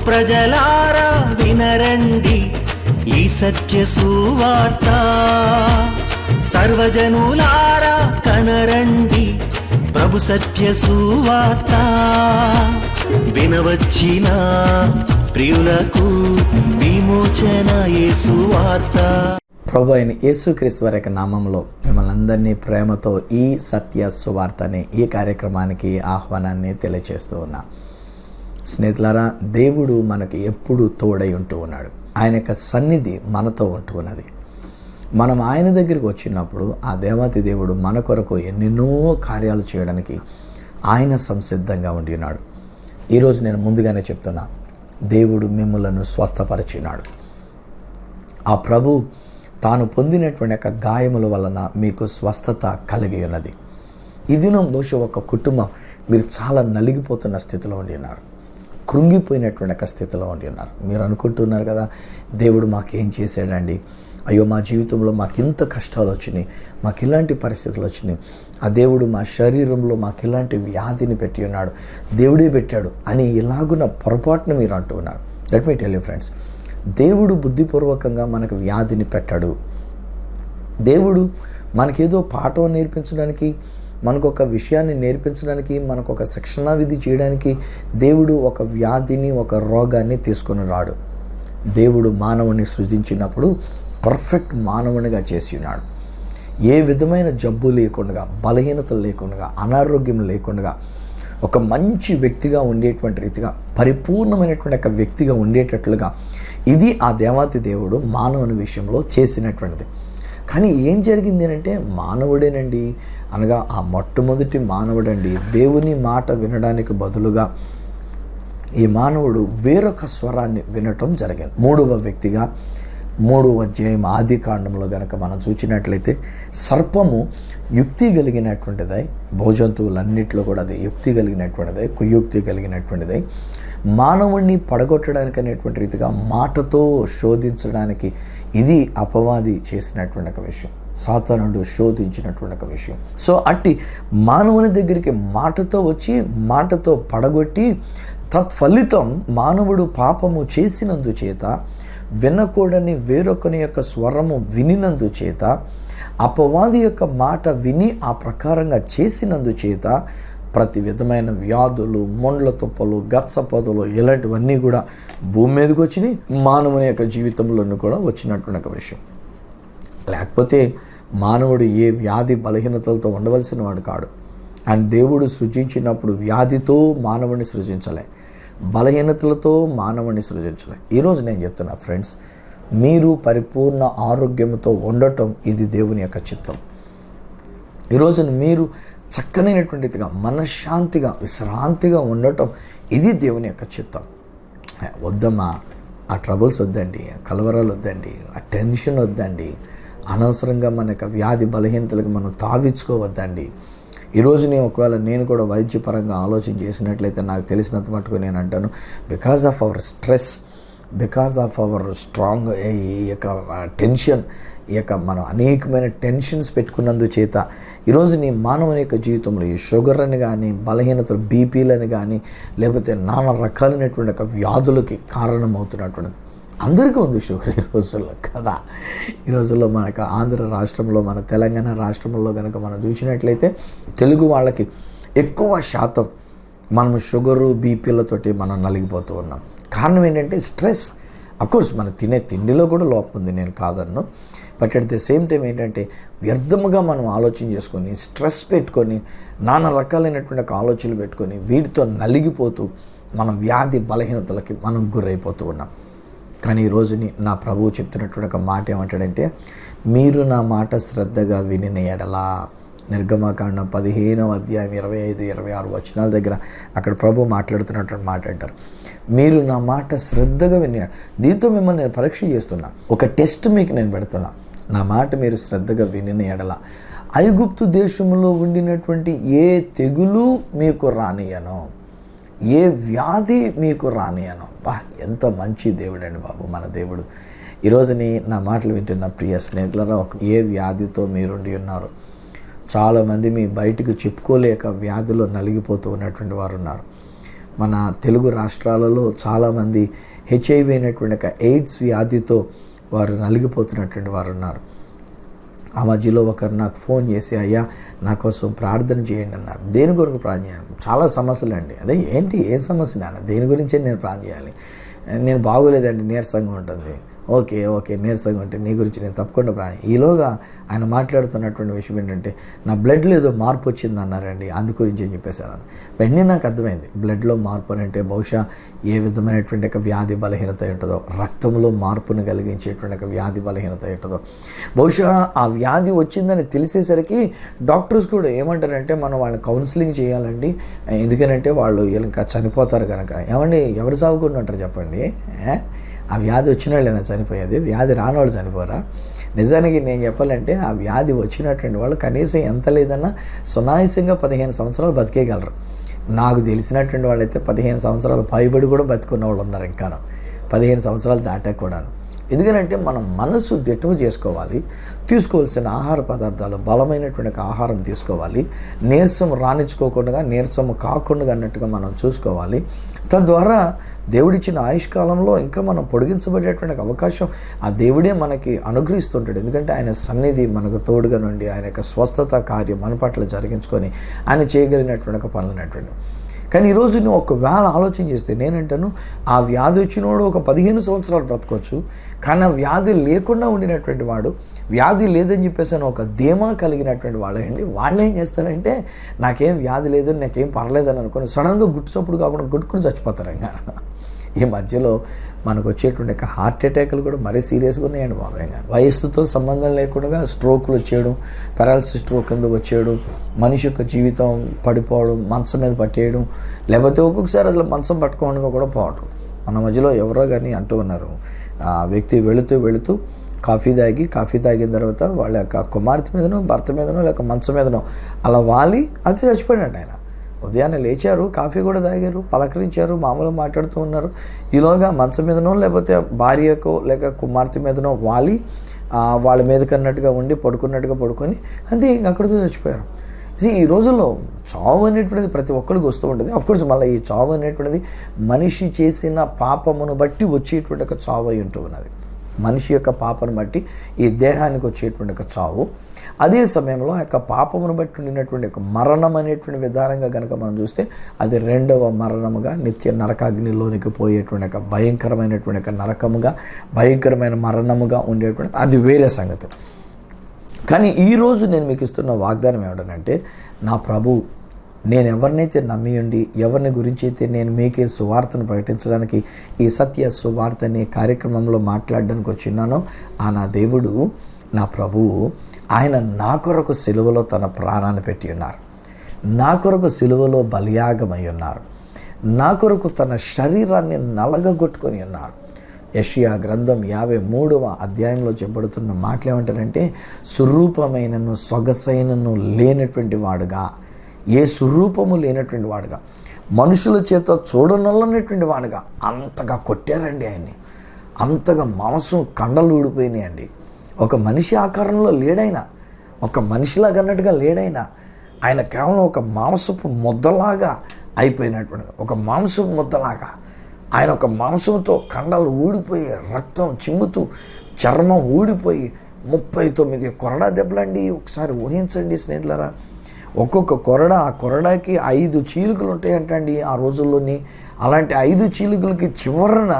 ప్రజలారా వినరండి ఈ సత్య సువార్త, సర్వజనులారా కనరండి ప్రభు సత్య సువార్త. వినవచ్చిన ప్రియులకు విమోచన యేసు వార్త. ప్రభు అయిన యేసుక్రీస్తు వారి యొక్క నామంలో మిమ్మల్ని అందరినీ ప్రేమతో ఈ సత్య సువార్త అనే ఈ కార్యక్రమానికి ఆహ్వానాన్ని తెలియజేస్తూ ఉన్నా. స్నేహితులారా, దేవుడు మనకి ఎప్పుడు తోడై ఉంటూ ఉన్నాడు. ఆయన యొక్క సన్నిధి మనతో ఉంటూ ఉన్నది. మనం ఆయన దగ్గరికి వచ్చినప్పుడు ఆ దేవాతి దేవుడు మన కొరకు ఎన్నెన్నో కార్యాలు చేయడానికి ఆయన సంసిద్ధంగా ఉండి ఉన్నాడు. ఈరోజు నేను ముందుగానే చెప్తున్నా, దేవుడు మిమ్ములను స్వస్థపరిచినాడు. ఆ ప్రభు తాను పొందినటువంటి యొక్క గాయముల వలన మీకు స్వస్థత కలిగి ఉన్నది. ఈ దినం బహుశా ఒక కుటుంబం మీరు చాలా నలిగిపోతున్న స్థితిలో ఉండి ఉన్నారు, కృంగిపోయినటువంటి యొక్క స్థితిలో ఉండి ఉన్నారు. మీరు అనుకుంటున్నారు కదా, దేవుడు మాకేం చేశాడండి, అయ్యో మా జీవితంలో మాకు ఇంత కష్టాలు వచ్చినాయి, మాకు ఇలాంటి పరిస్థితులు వచ్చినాయి, ఆ దేవుడు మా శరీరంలో మాకు ఇలాంటి వ్యాధిని పెట్టి ఉన్నాడు, దేవుడే పెట్టాడు అని ఇలాగున్న పొరపాటును మీరు అంటూ ఉన్నారు. Let me tell you friends, దేవుడు బుద్ధిపూర్వకంగా మనకు వ్యాధిని పెట్టాడు. దేవుడు మనకేదో పాఠం నేర్పించడానికి, మనకు ఒక విషయాన్ని నేర్పించడానికి, మనకు ఒక శిక్షణా విధి చేయడానికి దేవుడు ఒక వ్యాధిని, ఒక రోగాన్ని తీసుకుని రాడు. దేవుడు మానవుని సృజించినప్పుడు పర్ఫెక్ట్ మానవునిగా చేసి ఉన్నాడు. ఏ విధమైన జబ్బు లేకుండా, బలహీనతలు లేకుండా, అనారోగ్యం లేకుండా ఒక మంచి వ్యక్తిగా ఉండేటువంటి రీతిగా, పరిపూర్ణమైనటువంటి ఒక వ్యక్తిగా ఉండేటట్లుగా ఇది ఆ దేవాతి దేవుడు మానవుని విషయంలో చేసినటువంటిది. కానీ ఏం జరిగింది అంటే, మానవుడేనండి, అనగా ఆ మొట్టమొదటి మానవుడండి దేవుని మాట వినడానికి బదులుగా ఈ మానవుడు వేరొక స్వరాన్ని వినటం జరిగింది. మూడవ వ్యక్తిగా 3వ అధ్యాయం ఆది కాండంలో కనుక మనం చూసినట్లయితే, సర్పము యుక్తి కలిగినటువంటిదై, భోజంతువులన్నింటిలో కూడా అది యుక్తి కలిగినటువంటిదై, కుయుక్తి కలిగినటువంటిదై, మానవుణ్ణి పడగొట్టడానికి అనేటువంటి రీతిగా మాటతో శోధించడానికి ఇది అపవాది చేసినటువంటి ఒక విషయం, సాతానుడు శోధించినటువంటి ఒక విషయం. సో అట్టి మానవుని దగ్గరికి మాటతో వచ్చి మాటతో పడగొట్టి, తత్ఫలితం మానవుడు పాపము చేసినందుచేత, వినకూడని వేరొకని యొక్క స్వరము వినినందుచేత, అపవాది యొక్క మాట విని ఆ ప్రకారంగా చేసినందుచేత ప్రతి విధమైన వ్యాధులు, మొండ్ల తుప్పలు, గచ్చపొదలు ఇలాంటివన్నీ కూడా భూమి మీదకి వచ్చినాయి. మానవుని యొక్క జీవితంలోనూ కూడా వచ్చినటువంటి ఒక విషయం. లేకపోతే మానవుడు ఏ వ్యాధి బలహీనతలతో ఉండవలసిన వాడు కాడు. అండ్ దేవుడు సృజించినప్పుడు వ్యాధితో మానవుని సృజించలే, బలహీనతలతో మానవుని సృజించలే. ఈరోజు నేను చెప్తున్నా ఫ్రెండ్స్, మీరు పరిపూర్ణ ఆరోగ్యంతో ఉండటం ఇది దేవుని యొక్క చిత్తం. ఈరోజు మీరు చక్కనైనటువంటిదిగా, మనశ్శాంతిగా, విశ్రాంతిగా ఉండటం ఇది దేవుని యొక్క చిత్తం. వద్దమ్మా, ఆ ట్రబుల్స్ వద్దండి, ఆ కలవరాలు వద్దండి, ఆ టెన్షన్ వద్దండి, అనవసరంగా మన యొక్క వ్యాధి బలహీనతలకు మనం తావించుకోవద్దండి. ఈరోజు ఒకవేళ నేను కూడా వైద్యపరంగా ఆలోచన చేసినట్లయితే నాకు తెలిసినంత మటుకు నేను అంటాను, because of our stress, because of our strong ఈ యొక్క టెన్షన్, ఈ యొక్క మనం అనేకమైన టెన్షన్స్ పెట్టుకున్నందుచేత ఈరోజు నీ మానవుని యొక్క జీవితంలో ఈ షుగర్ అని కానీ, బలహీనతలు, బీపీలని కానీ, లేకపోతే నానా రకాలైనటువంటి ఒక వ్యాధులకి కారణమవుతున్నటువంటిది. అందరికీ ఉంది షుగర్ ఈ రోజుల్లో కదా. ఈ రోజుల్లో మనకు ఆంధ్ర రాష్ట్రంలో, మన తెలంగాణ రాష్ట్రంలో కనుక మనం చూసినట్లయితే తెలుగు వాళ్ళకి ఎక్కువ శాతం మనం షుగరు, బీపీలతోటి మనం నలిగిపోతూ ఉన్నాం. కారణం ఏంటంటే స్ట్రెస్. అఫ్కోర్స్ మనం తినే తిండిలో కూడా లోపం ఉంది, నేను కాదన్ను. But at the same time ఏంటంటే వ్యర్థముగా మనం ఆలోచన చేసుకొని, స్ట్రెస్ పెట్టుకొని, నానా రకాలైనటువంటి ఒక ఆలోచనలు పెట్టుకొని వీటితో నలిగిపోతూ మనం వ్యాధి బలహీనతలకి మనం గురైపోతూ ఉన్నాం. కానీ ఈ రోజుని నా ప్రభువు చెప్తున్నటువంటి ఒక మాట ఏమంటాడంటే, మీరు నా మాట శ్రద్ధగా వినిన ఎడలా, నిర్గమకాండం 15వ అధ్యాయం 25, 26 వచనాల దగ్గర అక్కడ ప్రభు మాట్లాడుతున్నటువంటి మాట అంటారు, మీరు నా మాట శ్రద్ధగా విన్నారు. దీంతో మిమ్మల్ని నేను పరీక్ష చేస్తున్నా, ఒక టెస్ట్ మీకు నేను పెడుతున్నా. నా మాట మీరు శ్రద్ధగా వినిన ఎడల ఐగుప్తు దేశంలో ఉండినటువంటి ఏ తెగులు మీకు రానియను, ఏ వ్యాధి మీకు రానియను. ఎంత మంచి దేవుడు అండి బాబు మన దేవుడు. ఈరోజుని నా మాటలు వింటున్న ప్రియ స్నేహితులారా, ఏ వ్యాధితో మీరుండి ఉన్నారు? చాలామంది మీ బయటకు చెప్పుకోలేక వ్యాధిలో నలిగిపోతూ ఉన్నటువంటి వారు ఉన్నారు. మన తెలుగు రాష్ట్రాలలో చాలామంది హెచ్ఐవి అయినటువంటి ఒక ఎయిడ్స్ వ్యాధితో వారు నలిగిపోతున్నటువంటి వారు ఉన్నారు. ఆ మధ్యలో ఒకరు నాకు ఫోన్ చేసి, అయ్యా నా కోసం ప్రార్థన చేయండి అన్నారు. దేని కొరకు ప్రార్థన చేయాలి? చాలా సమస్యలు అండి. అదే ఏంటి, ఏ సమస్య నాన్న, దేని గురించే నేను ప్రార్థన చేయాలి? నేను బాగోలేదండి, నీరసంగా ఉంటుంది. ఓకే నీరసంగా ఉంటే నీ గురించి నేను తప్పకుండా ఈలోగా ఆయన మాట్లాడుతున్నటువంటి విషయం ఏంటంటే, నా బ్లడ్లో ఏదో మార్పు వచ్చింది అన్నారండి, అందు గురించి అని చెప్పేశాను. వెంటనే నాకు అర్థమైంది, బ్లడ్లో మార్పు అని అంటే బహుశా ఏ విధమైనటువంటి ఒక వ్యాధి బలహీనత ఉంటుందో, రక్తంలో మార్పును కలిగించేటువంటి ఒక వ్యాధి బలహీనత ఉంటుందో, బహుశా ఆ వ్యాధి వచ్చిందని తెలిసేసరికి డాక్టర్స్ కూడా ఏమంటారంటే, మనం వాళ్ళని కౌన్సిలింగ్ చేయాలండి, ఎందుకనంటే వాళ్ళు ఇంకా చనిపోతారు కనుక. ఏమండి, ఎవరు సాగుకుండా ఉంటారు చెప్పండి? ఆ వ్యాధి వచ్చిన వాళ్ళైనా చనిపోయేది, వ్యాధి రానివాళ్ళు చనిపోరా? నిజానికి నేను చెప్పాలంటే, ఆ వ్యాధి వచ్చినటువంటి వాళ్ళు కనీసం ఎంత లేదన్నా సునాయాసంగా 15 సంవత్సరాలు బతికేయగలరు. నాకు తెలిసినటువంటి వాళ్ళైతే 15 సంవత్సరాలు పైబడి కూడా బతుకున్న వాళ్ళు ఉన్నారు, ఇంకాను 15 సంవత్సరాలు దాటాక కూడాను. ఎందుకనంటే మనం మనసు దిట్టము చేసుకోవాలి, తీసుకోవాల్సిన ఆహార పదార్థాలు బలమైనటువంటి ఆహారం తీసుకోవాలి, నీరసం రాణించుకోకుండా నీరసం కాకుండా అన్నట్టుగా మనం చూసుకోవాలి. తద్వారా దేవుడిచ్చిన ఆయుష్కాలంలో ఇంకా మనం పొడిగించబడేటువంటి అవకాశం ఆ దేవుడే మనకి అనుగ్రహిస్తుంటాడు. ఎందుకంటే ఆయన సన్నిధి మనకు తోడుగా నుండి ఆయన యొక్క స్వస్థత కార్యం మన పట్ల జరిగించుకొని ఆయన చేయగలిగినటువంటి ఒక పనులైనటువంటి. కానీ ఈరోజు నువ్వు ఒకవేళ ఆలోచన చేస్తే, నేనంటాను ఆ వ్యాధి వచ్చినవాడు ఒక 15 సంవత్సరాలు బ్రతకొచ్చు, కానీ ఆ వ్యాధి లేకుండా ఉండినటువంటి వాడు, వ్యాధి లేదని చెప్పేసి ఒక ధీమా కలిగినటువంటి వాళ్ళండి, వాళ్ళు ఏం చేస్తారంటే, నాకేం వ్యాధి లేదు, నాకేం పర్లేదని అనుకుని సడన్గా గుట్టుసప్పుడు కాకుండా గుట్టుకుని చచ్చిపోతారు. ఇంకా ఈ మధ్యలో మనకు వచ్చేటువంటి హార్ట్ అటాక్లు కూడా మరీ సీరియస్గా ఉన్నాయండి బాబాయ్. ఇంకా వయస్సుతో సంబంధం లేకుండా స్ట్రోక్లు వచ్చేయడం, పారాలసిస్ స్ట్రోక్ కింద వచ్చేయడం, మనిషి యొక్క జీవితం పడిపోవడం, మంచం మీద పట్టేయడం, లేకపోతే ఒక్కొక్కసారి అసలు మంచం పట్టుకోవడానికి కూడా పోవడం. మన మధ్యలో ఎవరో కానీ అంటూ ఉన్నారు, ఆ వ్యక్తి వెళుతూ కాఫీ తాగిన తర్వాత వాళ్ళ యొక్క కుమార్తె మీదనో భర్త మీదనో లేక మంచం మీదనో అలా వాలి అది చచ్చిపోయాడు ఆయన. ఉదయాన్నే లేచారు, కాఫీ కూడా తాగారు, పలకరించారు, మామూలుగా మాట్లాడుతూ ఉన్నారు. ఈలోగా మంచం మీదనో లేకపోతే భార్యకో లేక కుమార్తె మీదనో వాలి వాళ్ళ మీదకి అన్నట్టుగా ఉండి పడుకొని అంతే అక్కడితో చచ్చిపోయారు. ఈ రోజుల్లో చావు అనేటువంటిది ప్రతి ఒక్కరికి వస్తూ ఉంటుంది. అఫ్కోర్స్ మళ్ళీ ఈ చావు అనేటువంటిది మనిషి చేసిన పాపమును బట్టి వచ్చేటువంటి ఒక చావు అయి ఉంటూ ఉన్నది. మనిషి యొక్క పాపను బట్టి ఈ దేహానికి వచ్చేటువంటి ఒక చావు, అదే సమయంలో ఆ యొక్క పాపమును బట్టి ఉండినటువంటి ఒక మరణం అనేటువంటి విధానంగా కనుక మనం చూస్తే అది రెండవ మరణముగా, నిత్య నరకాగ్నిలోనికి పోయేటువంటి ఒక భయంకరమైనటువంటి ఒక నరకముగా, భయంకరమైన మరణముగా ఉండేటువంటి అది వేరే సంగతి. కానీ ఈరోజు నేను మీకు ఇస్తున్న వాగ్దానం ఏమిటంటే, నా ప్రభు నేను ఎవరినైతే నమ్మి ఉండి ఎవరిని గురించి అయితే నేను మీకే సువార్తను ప్రకటించడానికి ఈ సత్య సువార్త అనే కార్యక్రమంలో మాట్లాడడానికి వచ్చినానో ఆ నా దేవుడు, నా ప్రభువు, ఆయన నా కొరకు సిలువలో తన ప్రాణాన్ని పెట్టి ఉన్నారు, నా కొరకు సిలువలో బలియాగమై ఉన్నారు, నా కొరకు తన శరీరాన్ని నలగగొట్టుకొని ఉన్నారు. యెషయా గ్రంథం 53వ అధ్యాయంలో చెప్పబడుతున్న మాటలు ఏమంటారంటే, స్వరూపమైనను సొగసైనను లేనటువంటి వాడుగా, ఏ స్వరూపము లేనటువంటి వాడుగా, మనుషుల చేత చూడనల్లనటువంటి వాడుగా అంతగా కొట్టారండి ఆయన్ని. అంతగా మాంసం కండలు ఊడిపోయినాయండి. ఒక మనిషి ఆకారంలో లేడైనా, ఒక మనిషిలాగా అన్నట్టుగా లేడైనా, ఆయన కేవలం ఒక మాంసపు ముద్దలాగా అయిపోయినటువంటిది. ఒక మాంసపు ముద్దలాగా ఆయన ఒక మాంసంతో కండలు ఊడిపోయి రక్తం చిమ్ముతూ చర్మం ఊడిపోయి 39 కొరడా దెబ్బలండి. ఒకసారి ఊహించండి స్నేహితులారా, ఒక్కొక్క కొరడా, ఆ కొరడాకి 5 చీలుకలు ఉంటాయంటండి ఆ రోజుల్లోని. అలాంటి 5 చీలుకలకి చివరన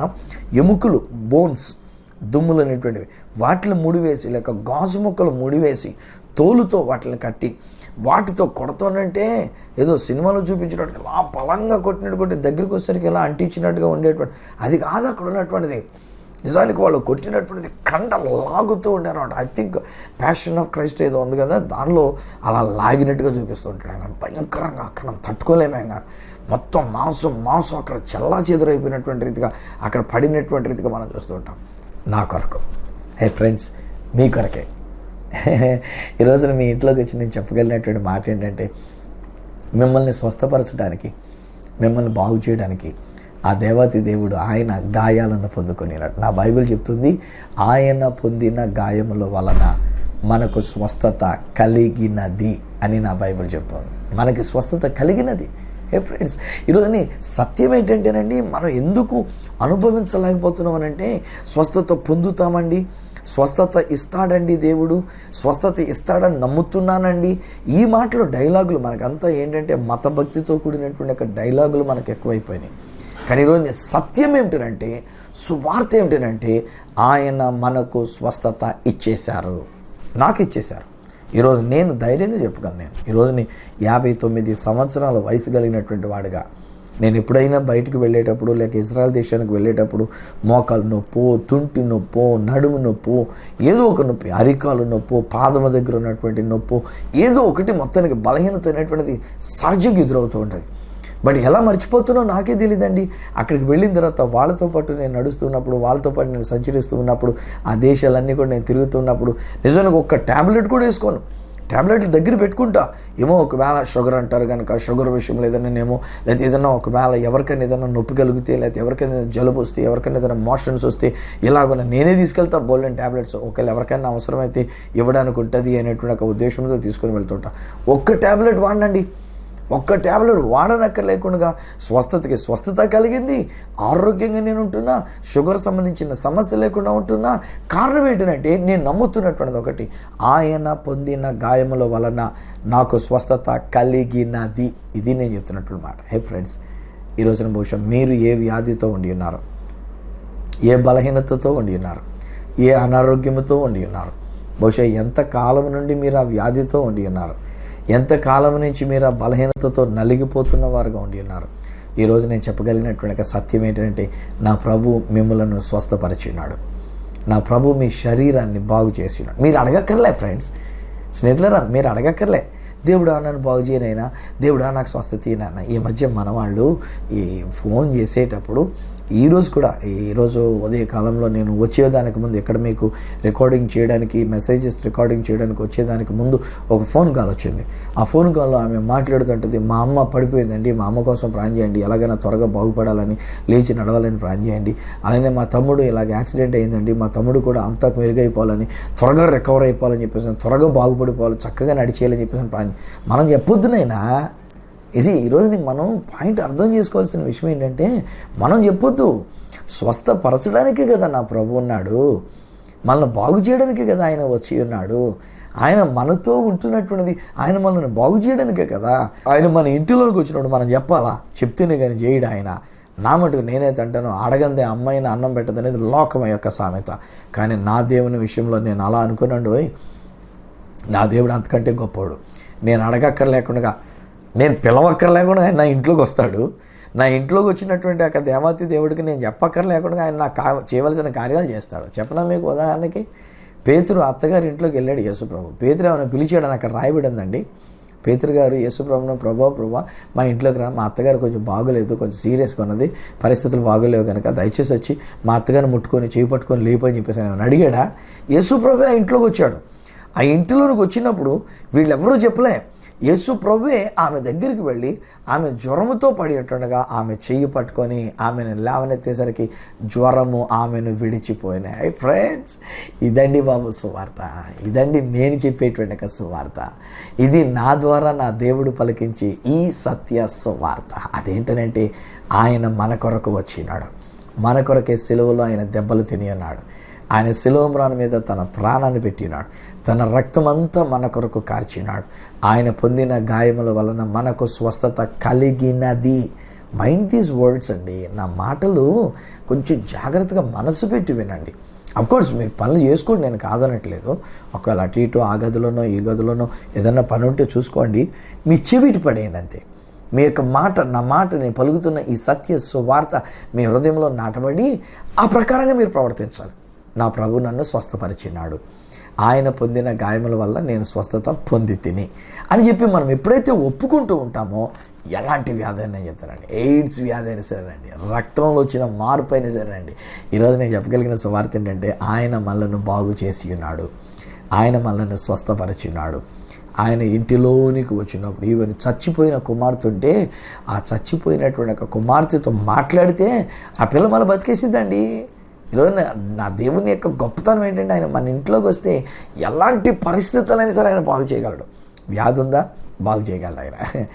ఎముకలు, బోన్స్, దుమ్ములు అనేటువంటివి వాటిని ముడివేసి లేక గాజు ముక్కలు ముడివేసి తోలుతో వాటిని కట్టి వాటితో కొడతానంటే ఏదో సినిమాలో చూపించినట్టు ఇలా బలంగా కొట్టినటువంటి దగ్గరికి వచ్చేసరికి ఇలా అంటించినట్టుగా ఉండేటువంటి అది కాదు అక్కడ ఉన్నటువంటిది. నిజానికి వాళ్ళు కొట్టినటువంటిది కండ లాగుతూ ఉండారు. I think passion of Christ ఏదో ఉంది కదా, దానిలో అలా లాగినట్టుగా చూపిస్తూ ఉంటాడు ఆయన. భయంకరంగా అక్కడ తట్టుకోలేమే ఆయన. మొత్తం మాంసం అక్కడ చెల్లా చెదురైపోయినటువంటి రీతిగా అక్కడ పడినటువంటి రీతిగా మనం చూస్తూ ఉంటాం. నా కొరకు, హే ఫ్రెండ్స్, మీ కొరకే ఈరోజున మీ ఇంట్లోకి వచ్చి నేను చెప్పగలిగినటువంటి మాట ఏంటంటే, మిమ్మల్ని స్వస్థపరచడానికి, మిమ్మల్ని బాగు చేయడానికి ఆ దేవాతి దేవుడు ఆయన గాయాలను పొందుకునేలాడు. నా బైబిల్ చెప్తుంది, ఆయన పొందిన గాయముల వలన మనకు స్వస్థత కలిగినది అని నా బైబిల్ చెప్తుంది. మనకి స్వస్థత కలిగినది. ఫ్రెండ్స్, ఈరోజుని సత్యం ఏంటంటేనండి, మనం ఎందుకు అనుభవించలేకపోతున్నామనంటే స్వస్థత పొందుతామండి, స్వస్థత ఇస్తాడండి దేవుడు, స్వస్థత ఇస్తాడని నమ్ముతున్నానండి. ఈ మాటలు డైలాగులు మనకంతా ఏంటంటే మతభక్తితో కూడినటువంటి ఒక డైలాగులు మనకు ఎక్కువైపోయినాయి. కానీ ఈరోజు సత్యం ఏమిటంటే, సువార్త ఏమిటంటే ఆయన మనకు స్వస్థత ఇచ్చేశారు, నాకు ఇచ్చేశారు. ఈరోజు నేను ధైర్యంగా చెప్పుకోను, ఈరోజుని 59 సంవత్సరాల వయసు కలిగినటువంటి వాడిగా నేను ఎప్పుడైనా బయటకు వెళ్ళేటప్పుడు, లేక ఇజ్రాయెల్ దేశానికి వెళ్ళేటప్పుడు మోకాలు నొప్పో, తుంటి నొప్పో, నడుము నొప్పో, ఏదో ఒక నొప్పి, అరికాలు నొప్పో, పాదము దగ్గర ఉన్నటువంటి నొప్పో, ఏదో ఒకటి మొత్తానికి బలహీనత అనేటువంటిది సహజంగా ఎదురవుతూ ఉంటుంది. బట్ ఎలా మర్చిపోతున్నో నాకే తెలియదండి. అక్కడికి వెళ్ళిన తర్వాత వాళ్ళతో పాటు నేను నడుస్తున్నప్పుడు, వాళ్ళతో పాటు నేను సంచరిస్తూ ఉన్నప్పుడు, ఆ దేశాలన్నీ కూడా నేను తిరుగుతున్నప్పుడు నిజానికి ఒక్క ట్యాబ్లెట్ కూడా వేసుకోను. ట్యాబ్లెట్లు దగ్గర పెట్టుకుంటా, ఏమో ఒకవేళ షుగర్ అంటారు కనుక షుగర్ విషయంలో ఏదైనానేమో, లేకపోతే ఏదైనా ఒకవేళ ఎవరికైనా ఏదైనా నొప్పి కలిగితే, లేకపోతే ఎవరికైనా జలుబు వస్తే, ఎవరికైనా ఏదైనా మోషన్స్ వస్తే ఇలాగ నేనే తీసుకెళ్తా బోల్డెన్ ట్యాబ్లెట్స్. ఒకవేళ ఎవరికైనా అవసరమైతే ఇవ్వడానికి ఉంటుంది అనేటువంటి ఒక ఉద్దేశంతో తీసుకొని వెళ్తుంటా. ఒక్క ట్యాబ్లెట్ వాడండి, ఒక్క ట్యాబ్లెట్ వాడనక్కర్లేకుండా స్వస్థతకి స్వస్థత కలిగింది, ఆరోగ్యంగా నేను ఉంటున్నా, షుగర్ సంబంధించిన సమస్య లేకుండా ఉంటున్నా. కారణం ఏంటంటే నేను నమ్ముతున్నటువంటిది ఒకటి, ఆయన పొందిన గాయముల వలన నాకు స్వస్థత కలిగినది. ఇది నేను చెప్తున్నటువంటి మాట. ఫ్రెండ్స్, ఈరోజున బహుశా మీరు ఏ వ్యాధితో ఉండి ఉన్నారు, ఏ బలహీనతతో ఉండి ఉన్నారు, ఏ అనారోగ్యంతో ఉండి ఉన్నారు, బహుశా ఎంత కాలం నుండి మీరు ఆ వ్యాధితో ఉండి ఉన్నారు, ఎంతకాలం నుంచి మీరు ఆ బలహీనతతో నలిగిపోతున్న వారుగా ఉండి ఉన్నారు. ఈరోజు నేను చెప్పగలిగినటువంటి సత్యం ఏంటంటే, నా ప్రభు మిమ్మలను స్వస్థపరిచినాడు, నా ప్రభు మీ శరీరాన్ని బాగు చేసి ఉన్నాడు. మీరు అడగక్కర్లే ఫ్రెండ్స్, స్నేహితులరా, మీరు అడగక్కర్లే, దేవుడా నన్ను బాగు చేయనైనా, దేవుడా నాకు స్వస్థత ఇయ్యనైనా. ఈ మధ్య మన వాళ్ళు ఈ ఫోన్ చేసేటప్పుడు ఈరోజు ఉదయకాలంలో నేను వచ్చేదానికి ముందు, ఇక్కడ మీకు రికార్డింగ్ చేయడానికి, మెసేజెస్ రికార్డింగ్ చేయడానికి వచ్చేదానికి ముందు ఒక ఫోన్ కాల్ వచ్చింది. ఆ ఫోన్ కాల్లో ఆమె మాట్లాడుతుంటుంది, మా అమ్మ పడిపోయిందండి, మా అమ్మ కోసం ప్రార్థన చేయండి, ఎలాగైనా త్వరగా బాగుపడాలని, లేచి నడవాలని ప్రార్థన చేయండి. అలానే మా తమ్ముడు ఇలాగ యాక్సిడెంట్ అయిందండి, మా తమ్ముడు కూడా అంతా మెరుగైపోవాలని, త్వరగా రికవర్ అయిపోవాలని చెప్పేసి, త్వరగా బాగుపడిపోవాలి, చక్కగా నడిచేయాలని చెప్పేసి ప్రార్థన. మనం చెప్పొద్దునైనా ఈరోజు మనం పాయింట్ అర్థం చేసుకోవాల్సిన విషయం ఏంటంటే, మనం చెప్పొద్దు, స్వస్థపరచడానికే కదా నా ప్రభు ఉన్నాడు, మనల్ని బాగు చేయడానికే కదా ఆయన వచ్చి ఉన్నాడు. ఆయన మనతో ఉంటున్నటువంటిది ఆయన మనల్ని బాగు చేయడానికే కదా. ఆయన మన ఇంటిలోకి వచ్చినప్పుడు మనం చెప్పాలా, చెప్తేనే కానీ చేయడు ఆయన. నా మటుకు నేనైతే అంటాను, అడగందే అమ్మాయిని అన్నం పెట్టదు అనేది లోకం యొక్క సామెత. కానీ నా దేవుని విషయంలో నేను అలా అనుకున్నాడు, నా దేవుడు అంతకంటే గొప్పవాడు. నేను అడగక్కర్లేకుండా, నేను పిలవక్కర్లేకుండా ఆయన నా ఇంట్లోకి వస్తాడు. నా ఇంట్లోకి వచ్చినటువంటి ఒక దేవాతి దేవుడికి నేను చెప్పక్కర్లేకుండా ఆయన నాకు చేయవలసిన కార్యాలు చేస్తాడు. చెప్పనా మీకు ఉదాహరణకి, పేతురు అత్తగారి ఇంట్లోకి వెళ్ళాడు యేసుప్రభు. పేతురు ఏమైనా పిలిచాడని అక్కడ రాయబడిందండి. పేతురు గారు యేసుప్రభును, ప్రభా మా ఇంట్లోకి రా, మా అత్తగారు కొంచెం బాగోలేదు, కొంచెం సీరియస్గా ఉన్నది, పరిస్థితులు బాగోలేవు కనుక దయచేసి వచ్చి మా అత్తగారిని ముట్టుకొని చేయి పట్టుకొని లేపని చెప్పేసి ఆయన అడిగాడా. యేసుప్రభు ఆ ఇంట్లోకి వచ్చాడు. ఆ ఇంటిలోకి వచ్చినప్పుడు వీళ్ళెవరూ చెప్పలే, యేసు ప్రభువే ఆమె దగ్గరికి వెళ్ళి ఆమె జ్వరముతో పడేటట్టుగా ఆమె చెయ్యి పట్టుకొని ఆమెను లేవనెత్తేసరికి జ్వరము ఆమెను విడిచిపోయినాయి. ఫ్రెండ్స్, ఇదండి బాబు సువార్త, ఇదండి నేను చెప్పేటువంటి సువార్త. ఇది నా ద్వారా నా దేవుడు పలికించి ఈ సత్య సువార్త. అదేంటనంటే, ఆయన మన కొరకు వచ్చినాడు, మన కొరకే సిలువలో ఆయన దెబ్బలు తిని ఉన్నాడు. ఆయన శిలువ మ్రాను మీద తన ప్రాణాన్ని పెట్టినాడు, తన రక్తమంతా మన కొరకు కార్చినాడు. ఆయన పొందిన గాయముల వలన మనకు స్వస్థత కలిగినది. మైండ్ దీస్ వర్డ్స్ అండి. నా మాటలు కొంచెం జాగ్రత్తగా మనసు పెట్టి వినండి. అఫ్కోర్స్ మీరు పనులు చేసుకోండి, నేను కాదనట్లేదు. ఒకవేళ అటు ఇటు ఆ గదిలోనో ఈ గదిలోనో ఏదన్నా పని ఉంటే చూసుకోండి, మీ చెవిటి పడేయండి అంతే. మీ యొక్క మాట, నా మాట, నేను పలుకుతున్న ఈ సత్య సువార్త మీ హృదయంలో నాటబడి ఆ ప్రకారంగా మీరు ప్రవర్తించాలి. నా ప్రభు నన్ను స్వస్థపరిచినాడు, ఆయన పొందిన గాయముల వల్ల నేను స్వస్థత పొంది తిని అని చెప్పి మనం ఎప్పుడైతే ఒప్పుకుంటూ ఉంటామో, ఎలాంటి వ్యాధి అయినా చెప్తానండి, ఎయిడ్స్ వ్యాధి అయినా సరేనండి, రక్తంలో వచ్చిన మార్పు అయినా సరేనండి, ఈరోజు నేను చెప్పగలిగిన సువార్త ఏంటంటే, ఆయన మనల్ని బాగు చేసి ఉన్నాడు, ఆయన మనల్ని స్వస్థపరిచినాడు. ఆయన ఇంటిలోనికి వచ్చినప్పుడు ఈవెన్ చచ్చిపోయిన కుమార్తె ఉంటే, ఆ చచ్చిపోయినటువంటి ఒక కుమార్తెతో మాట్లాడితే ఆ పిల్ల మళ్ళీ బతికేసిద్దండి. ఈరోజు నా దేవుని యొక్క గొప్పతనం ఏంటంటే, ఆయన మన ఇంట్లోకి వస్తే ఎలాంటి పరిస్థితులైనా సరే ఆయన బాగు చేయగలడు. వ్యాధి ఉందా? బాగు చేయగలడు ఆయన.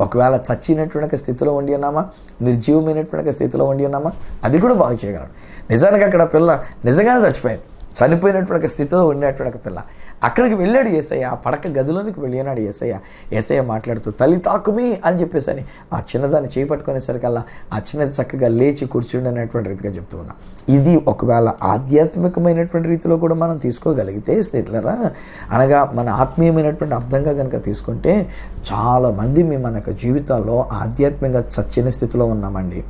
ఒకవేళ చచ్చినటువంటి స్థితిలో ఉండి ఉన్నామా, నిర్జీవమైనటువంటి స్థితిలో ఉండి ఉన్నామా, అది కూడా బాగు చేయగలడు. నిజానికి అక్కడ పిల్ల నిజంగానే చచ్చిపోయింది, చనిపోయినటువంటి స్థితిలో ఉండేటువంటి పిల్ల. అక్కడికి వెళ్ళాడు యేసయ్య, ఆ పడక గదిలోనికి వెళ్ళినాడు యేసయ్య మాట్లాడుతూ తల్లి తాకుమి అని చెప్పేసి అని ఆ చిన్నదాన్ని చేపట్టుకునేసరికల్లా ఆ చిన్నది చక్కగా లేచి కూర్చుండి అనేటువంటి రీతిగా చెప్తూ ఉన్నా. ఇది ఒకవేళ ఆధ్యాత్మికమైనటువంటి రీతిలో కూడా మనం తీసుకోగలిగితే స్నేహితులరా, అనగా మన ఆత్మీయమైనటువంటి అర్థంగా కనుక తీసుకుంటే చాలామంది మేము మన యొక్క జీవితాల్లో ఆధ్యాత్మికంగా చచ్చిన స్థితిలో ఉన్నామండి.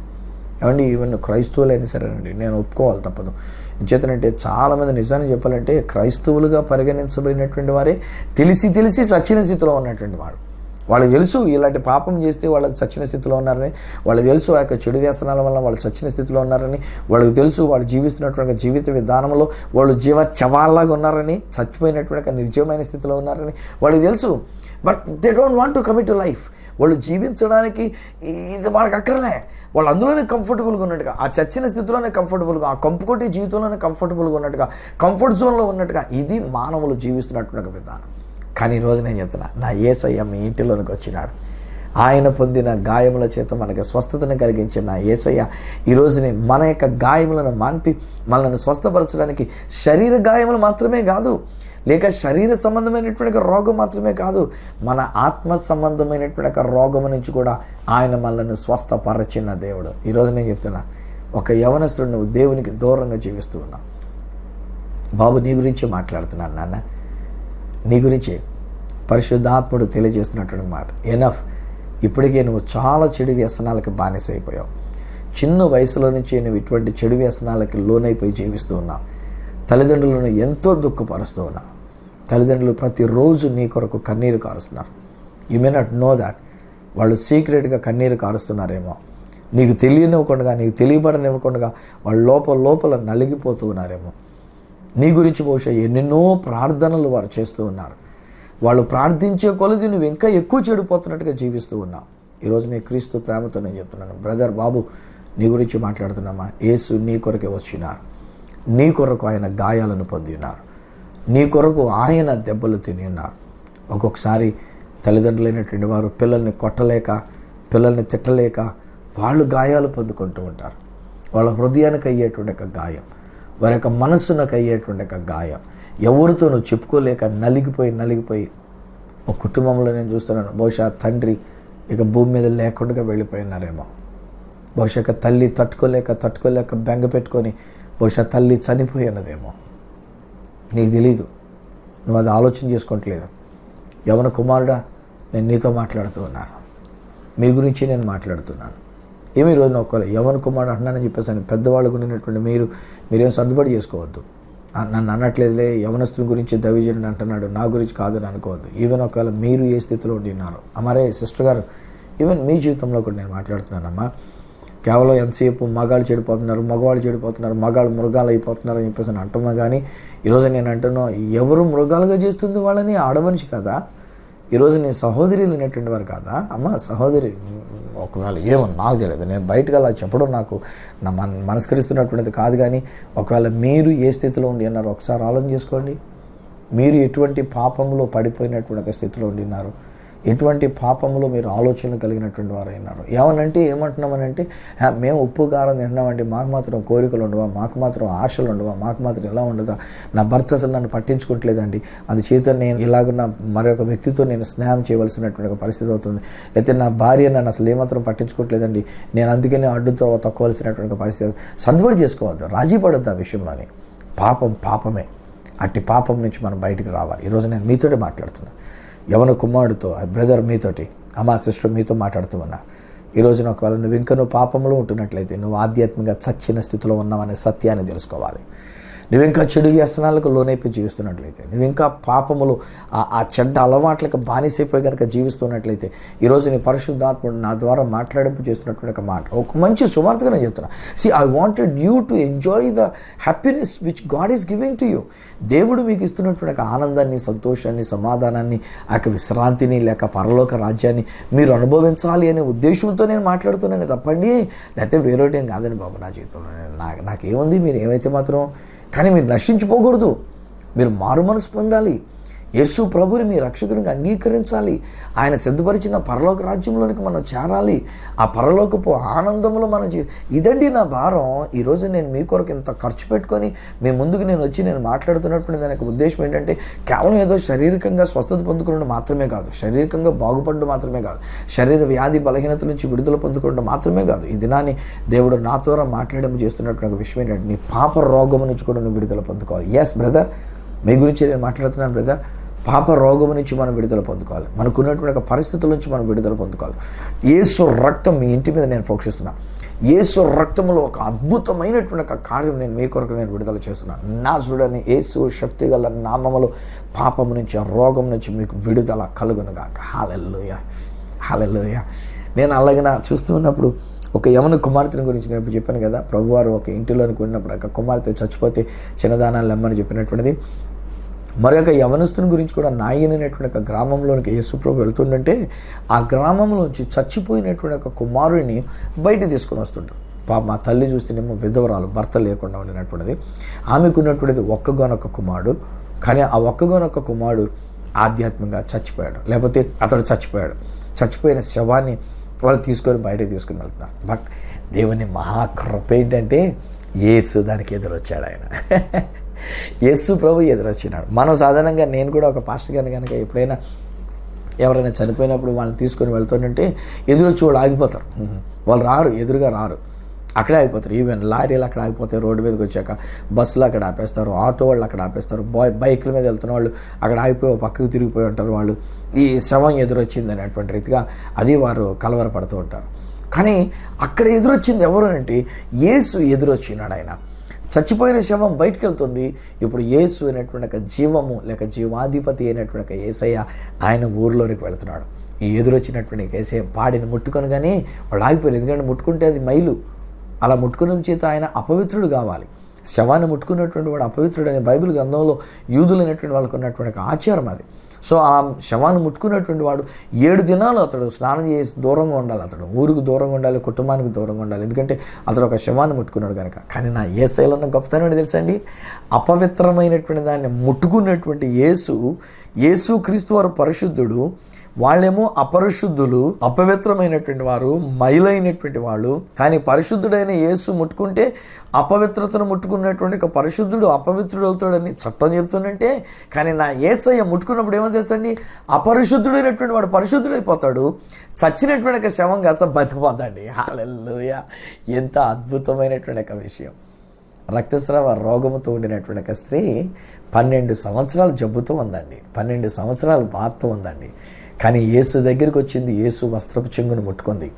ఏమండి, ఈవెన్ క్రైస్తవులైనా సరేనండి, నేను ఒప్పుకోవాలి తప్పదు. చేతనంటే చాలామంది నిజాన్ని చెప్పాలంటే క్రైస్తవులుగా పరిగణించబడినటువంటి వారే తెలిసి చచ్చిన స్థితిలో ఉన్నటువంటి వాళ్ళు. వాళ్ళకి తెలుసు ఇలాంటి పాపం చేస్తే వాళ్ళు చచ్చిన స్థితిలో ఉన్నారని, వాళ్ళకి తెలుసు ఆ యొక్క చెడు వ్యసనాల వల్ల వాళ్ళు చచ్చిన స్థితిలో ఉన్నారని, వాళ్ళకి తెలుసు వాళ్ళు జీవిస్తున్నటువంటి జీవిత విధానంలో వాళ్ళు చవాల్లాగా ఉన్నారని, చచ్చిపోయినటువంటి నిర్జీవమైన స్థితిలో ఉన్నారని వాళ్ళకి తెలుసు. But they don't want to commit to life. వాళ్ళు జీవించడానికి ఇది వాళ్ళకి అక్కర్లే. వాళ్ళు అందులోనే కంఫర్టబుల్గా ఉన్నట్టుగా, ఆ చచ్చిన స్థితిలోనే కంఫర్టబుల్గా, ఆ కంపు కొట్టి జీవితంలోనే కంఫర్టబుల్గా ఉన్నట్టుగా, కంఫర్ట్ జోన్లో ఉన్నట్టుగా ఇది మానవులు జీవిస్తున్నటువంటి విధానం. కానీ ఈరోజు నేను చెప్తున్నా, నా యేసయ్య మీ ఇంటిలోనికి వచ్చినాడు. ఆయన పొందిన గాయముల చేత మనకి స్వస్థతను కలిగించిన నా యేసయ్య ఈరోజుని మన యొక్క గాయములను మాన్పి మనల్ని స్వస్థపరచడానికి శరీర గాయములు మాత్రమే కాదు, లేక శరీర సంబంధమైనటువంటి రోగం మాత్రమే కాదు, మన ఆత్మ సంబంధమైనటువంటి రోగం నుంచి కూడా ఆయన మనల్ని స్వస్థపరచిన దేవుడు. ఈరోజు నేను చెప్తున్నా, ఒక యవనస్తుడు నువ్వు దేవునికి దూరంగా జీవిస్తూ ఉన్నావు. బాబు, నీ గురించి మాట్లాడుతున్నాను నాన్న, నీ గురించి పరిశుద్ధాత్ముడు తెలియజేస్తున్నటువంటి మాట. ఎనఫ్, ఇప్పటికే నువ్వు చాలా చెడు వ్యసనాలకు బానిస అయిపోయావు. చిన్న వయసులో నుంచి నువ్వు ఇటువంటి చెడు వ్యసనాలకి లోనైపోయి జీవిస్తూ ఉన్నావు. తల్లిదండ్రులను ఎంతో దుఃఖపరుస్తూ ఉన్నావు. తల్లిదండ్రులు ప్రతిరోజు నీ కొరకు కన్నీరు కారుస్తున్నారు. You may not know that. వాళ్ళు సీక్రెట్గా కన్నీరు కారుస్తున్నారేమో, నీకు తెలియనివ్వకుండా, నీకు తెలియబడనివ్వకుండా వాళ్ళు లోపల నలిగిపోతూ ఉన్నారేమో. నీ గురించి బహుశా ఎన్నెన్నో ప్రార్థనలు వారు చేస్తూ ఉన్నారు. వాళ్ళు ప్రార్థించే కొలది నువ్వు ఇంకా ఎక్కువ చెడిపోతున్నట్టుగా జీవిస్తూ ఉన్నావు. ఈరోజు నీ క్రీస్తు ప్రేమతో నేను చెప్తున్నాను, బ్రదర్ బాబు, నీ గురించి మాట్లాడుతున్నామా? యేసు నీ కొరకే వచ్చినారు. నీ కొరకు ఆయన గాయాలను పొంది ఉన్నారు. నీ కొరకు ఆయన దెబ్బలు తిని ఉన్నారు. ఒక్కొక్కసారి తల్లిదండ్రులైనటువంటి వారు పిల్లల్ని కొట్టలేక, పిల్లల్ని తిట్టలేక వాళ్ళు గాయాలు పొందుకుంటూ ఉంటారు. వాళ్ళ హృదయానికి అయ్యేటువంటి ఒక గాయం, వారి యొక్క మనస్సునకు అయ్యేటువంటి ఒక గాయం, ఎవరితోనూ చెప్పుకోలేక నలిగిపోయి ఒక కుటుంబంలో నేను చూస్తున్నాను, బహుశా తండ్రి ఇక భూమి మీద లేకుండా వెళ్ళిపోయినారేమో. బహుశా తల్లి తట్టుకోలేక బెంగ పెట్టుకొని బహుశా తల్లి చనిపోయి ఉన్నదేమో. నీకు తెలీదు, నువ్వు అది ఆలోచన చేసుకోవట్లేదు. యవన కుమారుడా, నేను నీతో మాట్లాడుతూ ఉన్నాను, మీ గురించి నేను మాట్లాడుతున్నాను. ఏమి ఈరోజు నొక్కలే యవన కుమారుడు అంటున్నానని చెప్పేసి పెద్దవాళ్ళు ఉండినటువంటి మీరేం సర్దుబాటు చేసుకోవద్దు. నన్ను అనట్లేదులే, యవనస్తుల గురించి దైవజనుడు అంటున్నాడు, నా గురించి కాదని అనుకోవద్దు. ఈవెన్ ఒకవేళ మీరు ఏ స్థితిలో ఉండినారో, అమరే సిస్టర్ గారు, ఈవెన్ మీ జీవితంలో కూడా నేను మాట్లాడుతున్నానమ్మా. కేవలం ఎంతసేపు మగాళ్ళు చెడిపోతున్నారు, మగవాళ్ళు చెడిపోతున్నారు, మగాళ్ళు మృగాలు అయిపోతున్నారు అని చెప్పేసి అంటున్నా. కానీ ఈరోజు నేను అంటున్నా, ఎవరు మృగాలుగా చేస్తుంది వాళ్ళని? ఆడమనిషి కదా. ఈరోజు నేను సహోదరులు అనేటువంటి వారు కాదా? అమ్మ సహోదరి, ఒకవేళ ఏమో నాకు తెలియదు, నేను బయటకు అలా చెప్పడం నాకు నా మనస్కరిస్తున్నటువంటిది కాదు. కానీ ఒకవేళ మీరు ఏ స్థితిలో ఉండి అన్నారు ఒకసారి ఆలోచన చేసుకోండి. మీరు ఎటువంటి పాపంలో పడిపోయినటువంటి ఒక స్థితిలో ఉండినారు, ఎటువంటి పాపంలో మీరు ఆలోచనలు కలిగినటువంటి వారు అయినారు. ఏమంటున్నామనంటే మేము ఉప్పు కారం తింటున్నామండి, మాకు మాత్రం కోరికలు ఉండవా, మాకు మాత్రం ఆశలు ఉండవా, మాకు మాత్రం ఇలా ఉండదా, నా భర్త అసలు నన్ను పట్టించుకోవట్లేదండి, అందుచేత నేను ఇలాగున్న మరొక వ్యక్తితో నేను స్నేహం చేయవలసినటువంటి ఒక పరిస్థితి అవుతుంది, అయితే నా భార్య నన్ను అసలు ఏమాత్రం పట్టించుకోవట్లేదండి, నేను అందుకనే అడ్డుతో తక్కువలసినటువంటి ఒక పరిస్థితి. సర్దుబాటు చేసుకోవద్దు, రాజీ పడద్దు ఆ విషయంలోని. పాపమే. అట్టి పాపం నుంచి మనం బయటికి రావాలి. ఈరోజు నేను మీతోటి మాట్లాడుతున్నాను, యవన కుమారుడితో, బ్రదర్ మీతోటి, అమ్మా సిస్టర్ మీతో మాట్లాడుతూ ఉన్నా. ఈరోజున ఒకవేళ నువ్వు ఇంకా పాపంలో ఉంటున్నట్లయితే నువ్వు ఆధ్యాత్మికంగా చచ్చిన స్థితిలో ఉన్నావనే సత్యాన్ని తెలుసుకోవాలి. నువ్వు ఇంకా చెడు వ్యసనాలకు లోనైపోయి జీవిస్తున్నట్లయితే, నువ్వు ఇంకా పాపములు ఆ చెడ్డ అలవాట్లకు బానిసైపోయి కనుక జీవిస్తున్నట్లయితే, ఈరోజు నీ పరిశుద్ధాత్ముడు నా ద్వారా మాట్లాడింపు చేస్తున్నటువంటి ఒక మాట, ఒక మంచి సువార్తగా నేను చెప్తున్నా. I wanted you to enjoy the happiness which God is giving to you. దేవుడు మీకు ఇస్తున్నటువంటి ఒక ఆనందాన్ని, సంతోషాన్ని, సమాధానాన్ని, ఆ యొక్క విశ్రాంతిని, లేక పరలోక రాజ్యాన్ని మీరు అనుభవించాలి అనే ఉద్దేశంతో నేను మాట్లాడుతున్నాను తప్పండి, లేకపోతే వేరేటేం కాదండి బాబు నా జీవితంలో. నాకేముంది, మీరు ఏమైతే మాత్రం, కానీ మీరు నశించిపోకూడదు, మీరు మారు మనసు పొందాలి. యేసు ప్రభుని మీ రక్షకునిగా అంగీకరించాలి. ఆయన సిద్ధపరిచిన పరలోక రాజ్యంలోనికి మనం చేరాలి. ఆ పరలోకపు ఆనందంలో మనం ఇదండి నా భారం. ఈరోజు నేను మీ కొరకు ఇంత ఖర్చు పెట్టుకొని మీ ముందుకు నేను వచ్చి నేను మాట్లాడుతున్నప్పుడు దానికి ఉద్దేశం ఏంటంటే కేవలం ఏదో శారీరకంగా స్వస్థత పొందుకోవడం మాత్రమే కాదు, శారీరకంగా బాగుపడడం మాత్రమే కాదు, శరీర వ్యాధి బలహీనత నుంచి విడుదల పొందుకోవడం మాత్రమే కాదు. ఈ దినాన్ని దేవుడు నా ద్వారా మాట్లాడడం చేస్తున్నటువంటి ఒక విషయం ఏంటంటే నీ పాప రోగం నుంచి కూడా నువ్వు విడుదల పొందుకోవాలి. ఎస్ బ్రదర్, మీ గురించి నేను మాట్లాడుతున్నాను బ్రదర్. పాప రోగం నుంచి మనం విడుదల పొందుకోవాలి. మనకున్నటువంటి ఒక పరిస్థితుల నుంచి మనం విడుదల పొందుకోవాలి. యేసు రక్తం మీ ఇంటి మీద నేను ప్రోక్షిస్తున్నాను. యేసు రక్తంలో ఒక అద్భుతమైనటువంటి ఒక కార్యం నేను మీ కొరకు నేను విడుదల చేస్తున్నాను. నాజరుడైన యేసు శక్తి గల నామములో పాపము నుంచి, రోగం నుంచి మీకు విడుదల కలుగునుగాక. హల్లెలూయా, హల్లెలూయా. నేను అలాగే చూస్తూ ఉన్నప్పుడు ఒక యవన కుమార్తెని గురించి నేను చెప్పాను కదా, ప్రభువారు ఒక ఇంటిలోనికి ఉన్నప్పుడు ఒక కుమార్తె చచ్చిపోతే చిన్నదానాలు లెమ్మని చెప్పినటువంటిది. మరి ఒక యవనస్తుని గురించి కూడా నాయన్ అనేటువంటి ఒక గ్రామంలోనికి యేసుప్రభు వెళ్తుందంటే ఆ గ్రామంలోంచి చచ్చిపోయినటువంటి ఒక కుమారుడిని బయట తీసుకొని వస్తుంటారు. మా తల్లి చూస్తేనేమో విధవరాలు, భర్త లేకుండా ఉండినటువంటిది. ఆమెకు ఉన్నటువంటిది ఒక్కగానొక్క కుమారుడు. కానీ ఆ ఒక్కగానొక్క కుమారుడు ఆధ్యాత్మికంగా చచ్చిపోయాడు, లేకపోతే అతడు చచ్చిపోయాడు. చచ్చిపోయిన శవాన్ని వాళ్ళు తీసుకొని బయటకు తీసుకుని వెళ్తున్నారు. బట్ దేవుని మహాకృప ఏంటంటే యేసు దానికి ఎదురొచ్చాడు. ఆయన యేసు ప్రభు ఎదురొచ్చినాడు. మనం సాధారణంగా నేను కూడా ఒక పాస్టర్ గారిని కనుక ఎప్పుడైనా ఎవరైనా చనిపోయినప్పుడు వాళ్ళని తీసుకొని వెళ్తుంటే ఎదురొచ్చి వాళ్ళు ఆగిపోతారు. వాళ్ళు రారు, ఎదురుగా రారు, అక్కడే ఆగిపోతారు. ఈవెన్ లారీలు అక్కడ ఆగిపోతాయి, రోడ్డు మీదకి వచ్చాక బస్సులు అక్కడ ఆపేస్తారు, ఆటో వాళ్ళు అక్కడ ఆపేస్తారు, బైకుల మీద వెళ్తున్న వాళ్ళు అక్కడ ఆగిపోయి పక్కకు తిరిగిపోయి ఉంటారు. వాళ్ళు ఈ శవం ఎదురొచ్చింది అనేటువంటి రీతిగా అది వారు కలవరపడుతూ ఉంటారు. కానీ అక్కడ ఎదురొచ్చింది ఎవరు అంటే యేసు ఎదురొచ్చినాడు. ఆయన చచ్చిపోయిన శవం బయటకు వెళ్తుంది. ఇప్పుడు యేసు అయినటువంటి ఒక జీవము లేక జీవాధిపతి అయినటువంటి ఒక యేసయ్య ఆయన ఊరిలోనికి వెళుతున్నాడు. ఈ ఎదురొచ్చినటువంటి యేసయ్య పాడిని ముట్టుకొని కానీ వాళ్ళు ఆగిపోయారు. ఎందుకంటే ముట్టుకుంటే అది మైలు. అలా ముట్టుకున్న చేత ఆయన అపవిత్రుడు కావాలి. శవాన్ని ముట్టుకున్నటువంటి వాడు అపవిత్రుడు అనే బైబిల్ గ్రంథంలో యూదులు అనేటువంటి వాళ్ళకు ఉన్నటువంటి ఒక ఆచారం అది. సో ఆ శవాన్ని ముట్టుకున్నటువంటి వాడు 7 దినాలు అతడు స్నానం చేసి దూరంగా ఉండాలి. అతడు ఊరికి దూరంగా ఉండాలి, కుటుంబానికి దూరంగా ఉండాలి. ఎందుకంటే అతడు ఒక శవాన్ని ముట్టుకున్నాడు కనుక. కానీ నా యేసయ్యలో ఉన్న గొప్పతనం ఏంటి తెలుసా అండి? అపవిత్రమైనటువంటి దాన్ని ముట్టుకున్నటువంటి యేసు క్రీస్తు వారు పరిశుద్ధుడు, వాళ్ళేమో అపరిశుద్ధులు, అపవిత్రమైనటువంటి వారు, మైలైనటువంటి వాళ్ళు. కానీ పరిశుద్ధుడైన యేసు ముట్టుకుంటే అపవిత్రతను ముట్టుకున్నటువంటి ఒక పరిశుద్ధుడు అపవిత్రుడు అవుతాడని చట్టం చెప్తుందంటే, కానీ నా యేసయ్య ముట్టుకున్నప్పుడు ఏమో తెలుసండి, అపరిశుద్ధుడైనటువంటి వాడు పరిశుద్ధుడైపోతాడు, చచ్చినటువంటి ఒక శవం కాస్త బతికిపోతాడండి. హల్లెలూయా! ఎంత అద్భుతమైనటువంటి ఒక విషయం. రక్తస్రావ రోగముతో ఉండినటువంటి ఒక స్త్రీ 12 సంవత్సరాలు జబ్బుతో ఉందండి, 12 సంవత్సరాలు బాధతో ఉందండి. కానీ యేసు దగ్గరికి వచ్చింది, యేసు వస్త్రపు చెంగును ముట్టుకుంది.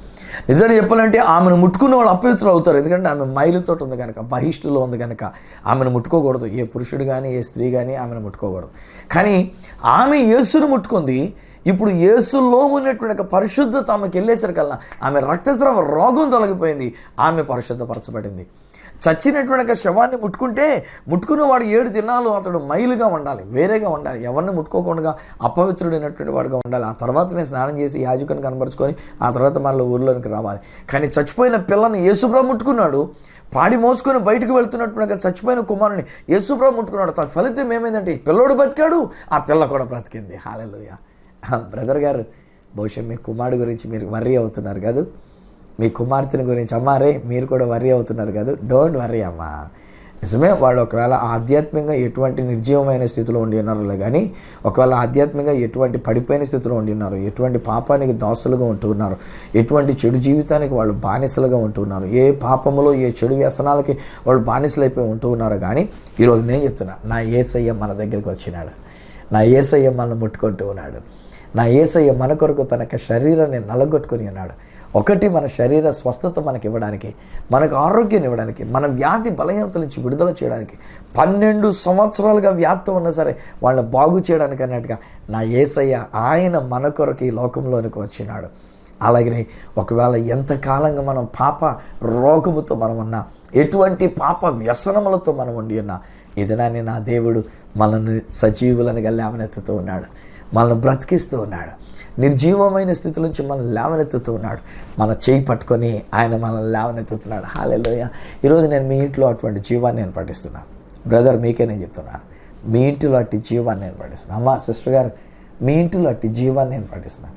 నిజంగా చెప్పాలంటే ఆమెను ముట్టుకున్న వాళ్ళు అపవిత్రులు అవుతారు. ఎందుకంటే ఆమె మైలుతో ఉంది కనుక, బహిష్టులో ఉంది కనుక ఆమెను ముట్టుకోకూడదు. ఏ పురుషుడు కానీ ఏ స్త్రీ కానీ ఆమెను ముట్టుకోకూడదు. కానీ ఆమె యేసును ముట్టుకుంది. ఇప్పుడు యేసులో ఉన్నటువంటి ఒక పరిశుద్ధత ఆమెకి వెళ్ళేసరికల్లా ఆమె రక్తస్రావ రోగం తొలగిపోయింది, ఆమె పరిశుద్ధపరచబడింది. చచ్చినటువంటి ఒక శవాన్ని ముట్టుకున్నవాడు 7 దినాలు అతడు మైలుగా ఉండాలి, వేరేగా ఉండాలి, ఎవరిని ముట్టుకోకుండా అపవిత్రుడైనటువంటి వాడుగా ఉండాలి. ఆ తర్వాతనే స్నానం చేసి యాజకుని కనబరుచుకొని ఆ తర్వాత మళ్ళీ ఊరిలోనికి రావాలి. కానీ చచ్చిపోయిన పిల్లని యేసుప్రభు ముట్టుకున్నాడు. పాడి మోసుకొని బయటకు వెళ్తున్నటువంటి చచ్చిపోయిన కుమారుని యేసుప్రభు ముట్టుకున్నాడు. తన ఫలితం ఏమైందంటే పిల్లోడు బతికాడు, ఆ పిల్ల కూడా బ్రతికింది. హల్లెలూయా! బ్రదర్ గారు, బహుశా మీ కుమారుడు గురించి మీరు వర్రీ అవుతున్నారు కదా, మీ కుమార్తెని గురించి అమ్మారే మీరు కూడా వర్రీ అవుతున్నారు కదా. డోంట్ వర్రీ అమ్మా. నిజమే, వాళ్ళు ఒకవేళ ఆధ్యాత్మికంగా ఎటువంటి నిర్జీవమైన స్థితిలో ఉండి ఉన్నారో కానీ, ఒకవేళ ఆధ్యాత్మికంగా ఎటువంటి పడిపోయిన స్థితిలో ఉండి ఉన్నారు, ఎటువంటి పాపానికి దాసులుగా ఉంటూ ఉన్నారు, ఎటువంటి చెడు జీవితానికి వాళ్ళు బానిసలుగా ఉంటూ ఉన్నారు, ఏ పాపములో ఏ చెడు వ్యసనాలకి వాళ్ళు బానిసలైపోయి ఉంటూ ఉన్నారు. కానీ ఈరోజు నేను చెప్తున్నా, నా యేసయ్య మన దగ్గరికి వచ్చినాడు, నా యేసయ్య మనల్ని ముట్టుకుంటూ ఉన్నాడు, నా యేసయ్య మన కొరకు తన శరీరాన్ని నలగొట్టుకొని ఉన్నాడు. ఒకటి, మన శరీర స్వస్థత మనకి ఇవ్వడానికి, మనకు ఆరోగ్యాన్ని ఇవ్వడానికి, మన వ్యాధి బలహీనతల నుంచి విడుదల చేయడానికి. 12 సంవత్సరాలుగా వ్యాధితో ఉన్నా సరే వాళ్ళని బాగు చేయడానికి అన్నట్టుగా నా యేసయ్య ఆయన మన కొరకు ఈ లోకంలోనికి వచ్చినాడు. అలాగనే ఒకవేళ ఎంతకాలంగా మనం పాప రోగముతో మనం ఉన్నా, ఎటువంటి పాప వ్యసనములతో మనం ఉండి ఉన్నా, ఇదనాన్ని నా దేవుడు మనల్ని సజీవులనుగా లేవనెత్తుతూ ఉన్నాడు, మనల్ని బ్రతికిస్తూ ఉన్నాడు, నిర్జీవమైన స్థితి నుంచి మనల్ని లేవనెత్తుతూ ఉన్నాడు. మన చేయి పట్టుకొని ఆయన మనల్ని లేవనెత్తుతున్నాడు. హల్లెలూయా! ఈరోజు నేను మీ ఇంట్లో అటువంటి జీవాన్ని నేను పఠిస్తున్నాను. బ్రదర్, మీకే నేను చెప్తున్నాను, మీ ఇంటిలో అట్టి జీవాన్ని నేను ప్రకటిస్తున్నాను. అమ్మా సిస్టర్ గారు, మీ ఇంటిలో అట్టి జీవాన్ని నేను ప్రకటిస్తున్నాను.